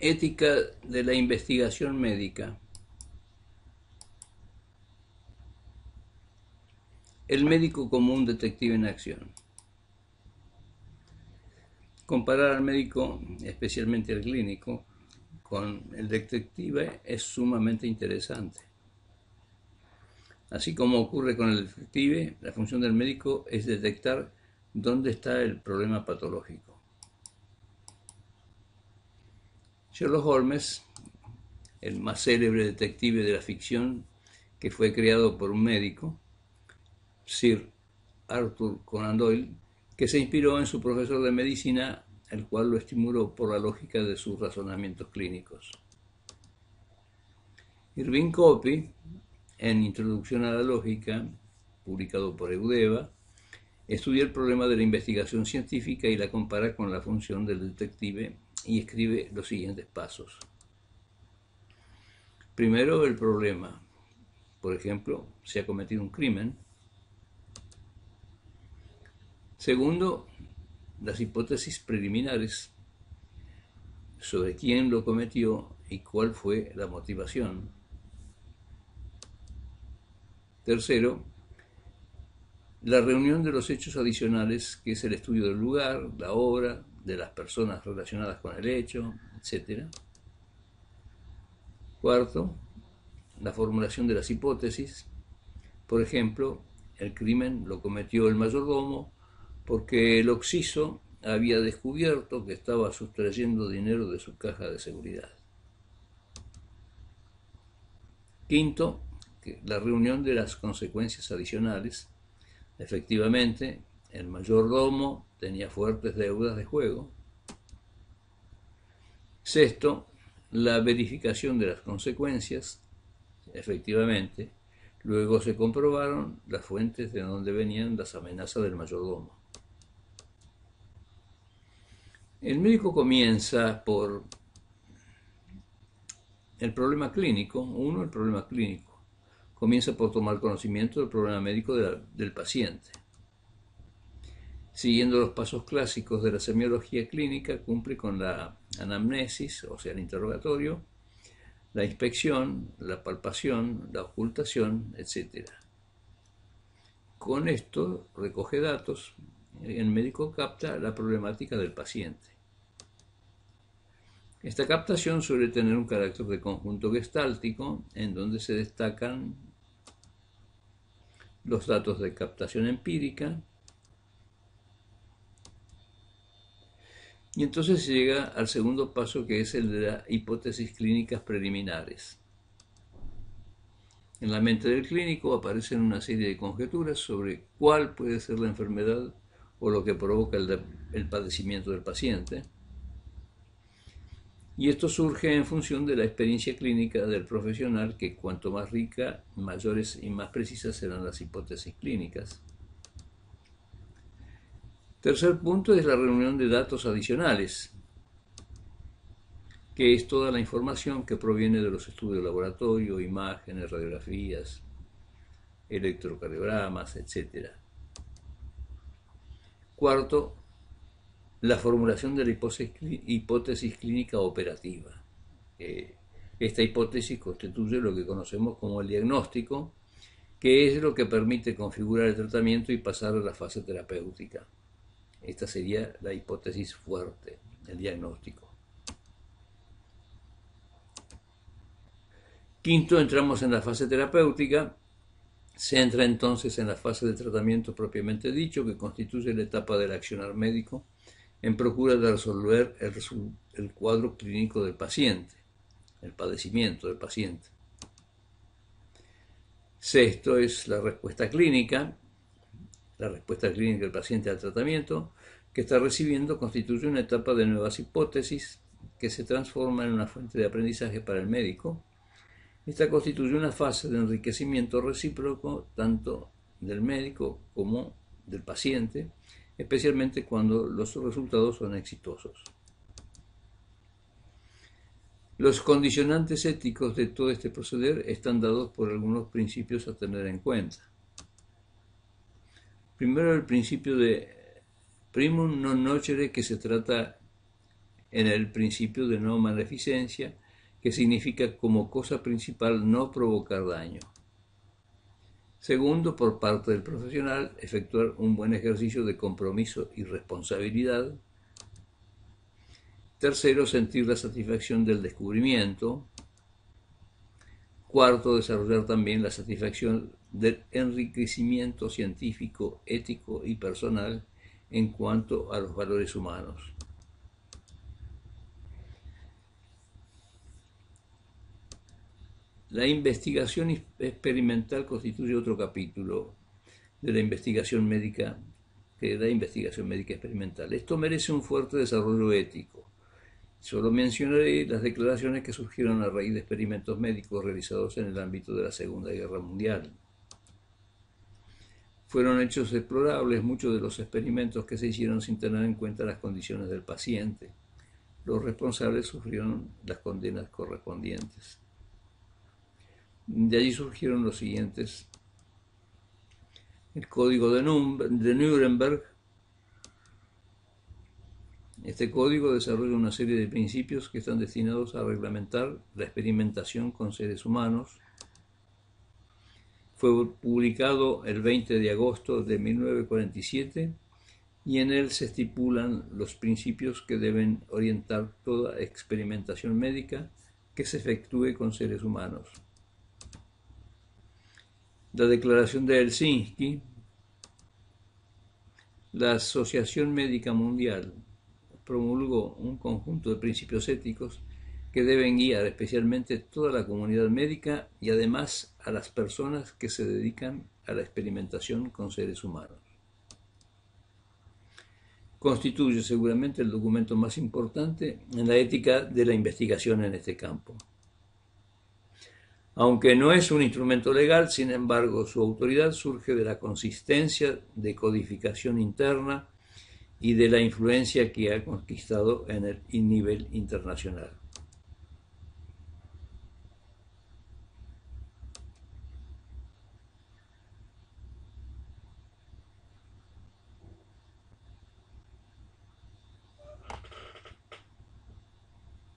Ética de la investigación médica. El médico como un detective en acción. Comparar al médico, especialmente al clínico, con el detective es sumamente interesante. Así como ocurre con el detective, la función del médico es detectar dónde está el problema patológico. Sherlock Holmes, el más célebre detective de la ficción, que fue creado por un médico, Sir Arthur Conan Doyle, que se inspiró en su profesor de medicina, el cual lo estimuló por la lógica de sus razonamientos clínicos. Irving Copy, en Introducción a la Lógica, publicado por Eudeva, estudia el problema de la investigación científica y la compara con la función del detective y escribe los siguientes pasos. Primero, el problema. Por ejemplo, se ha cometido un crimen. Segundo, las hipótesis preliminares sobre quién lo cometió y cuál fue la motivación. Tercero, la reunión de los hechos adicionales, que es el estudio del lugar, la obra, de las personas relacionadas con el hecho, etc. Cuarto, la formulación de las hipótesis. Por ejemplo, el crimen lo cometió el mayordomo porque el occiso había descubierto que estaba sustrayendo dinero de su caja de seguridad. Quinto, la reunión de las consecuencias adicionales. Efectivamente, el mayordomo tenía fuertes deudas de juego. Sexto, la verificación de las consecuencias. Efectivamente, luego se comprobaron las fuentes de donde venían las amenazas del mayordomo. El médico comienza por el problema clínico. El problema clínico. Comienza por tomar conocimiento del problema médico del paciente. Siguiendo los pasos clásicos de la semiología clínica, cumple con la anamnesis, o sea, el interrogatorio, la inspección, la palpación, la ocultación, etc. Con esto recoge datos, el médico capta la problemática del paciente. Esta captación suele tener un carácter de conjunto gestáltico, en donde se destacan los datos de captación empírica, y entonces se llega al segundo paso, que es el de las hipótesis clínicas preliminares. En la mente del clínico aparecen una serie de conjeturas sobre cuál puede ser la enfermedad o lo que provoca el padecimiento del paciente. Y esto surge en función de la experiencia clínica del profesional, que cuanto más rica, mayores y más precisas serán las hipótesis clínicas. Tercer punto es la reunión de datos adicionales, que es toda la información que proviene de los estudios de laboratorio, imágenes, radiografías, electrocardiogramas, etc. Cuarto, la formulación de la hipótesis clínica operativa. Esta hipótesis constituye lo que conocemos como el diagnóstico, que es lo que permite configurar el tratamiento y pasar a la fase terapéutica. Esta sería la hipótesis fuerte, el diagnóstico. Quinto, entramos en la fase terapéutica. Se entra entonces en la fase de tratamiento propiamente dicho, que constituye la etapa del accionar médico en procura de resolver el cuadro clínico del paciente, el padecimiento del paciente. Sexto es la respuesta clínica del paciente al tratamiento que está recibiendo constituye una etapa de nuevas hipótesis que se transforma en una fuente de aprendizaje para el médico. Esta constituye una fase de enriquecimiento recíproco tanto del médico como del paciente, especialmente cuando los resultados son exitosos. Los condicionantes éticos de todo este proceder están dados por algunos principios a tener en cuenta. Primero, el principio de primum non nocere, que se trata en el principio de no maleficencia, que significa como cosa principal no provocar daño. Segundo, por parte del profesional, efectuar un buen ejercicio de compromiso y responsabilidad. Tercero, sentir la satisfacción del descubrimiento. Cuarto, desarrollar también la satisfacción del enriquecimiento científico, ético y personal en cuanto a los valores humanos. La investigación experimental constituye otro capítulo de la investigación médica, experimental. Esto merece un fuerte desarrollo ético. Solo mencionaré las declaraciones que surgieron a raíz de experimentos médicos realizados en el ámbito de la Segunda Guerra Mundial. Fueron hechos explorables muchos de los experimentos que se hicieron sin tener en cuenta las condiciones del paciente. Los responsables sufrieron las condenas correspondientes. De allí surgieron los siguientes: el Código de Nuremberg. Este código desarrolla una serie de principios que están destinados a reglamentar la experimentación con seres humanos. Fue publicado el 20 de agosto de 1947 y en él se estipulan los principios que deben orientar toda experimentación médica que se efectúe con seres humanos. La Declaración de Helsinki. La Asociación Médica Mundial promulgó un conjunto de principios éticos que deben guiar especialmente toda la comunidad médica y además a las personas que se dedican a la experimentación con seres humanos. Constituye seguramente el documento más importante en la ética de la investigación en este campo. Aunque no es un instrumento legal, sin embargo, su autoridad surge de la consistencia de codificación interna y de la influencia que ha conquistado en el nivel internacional.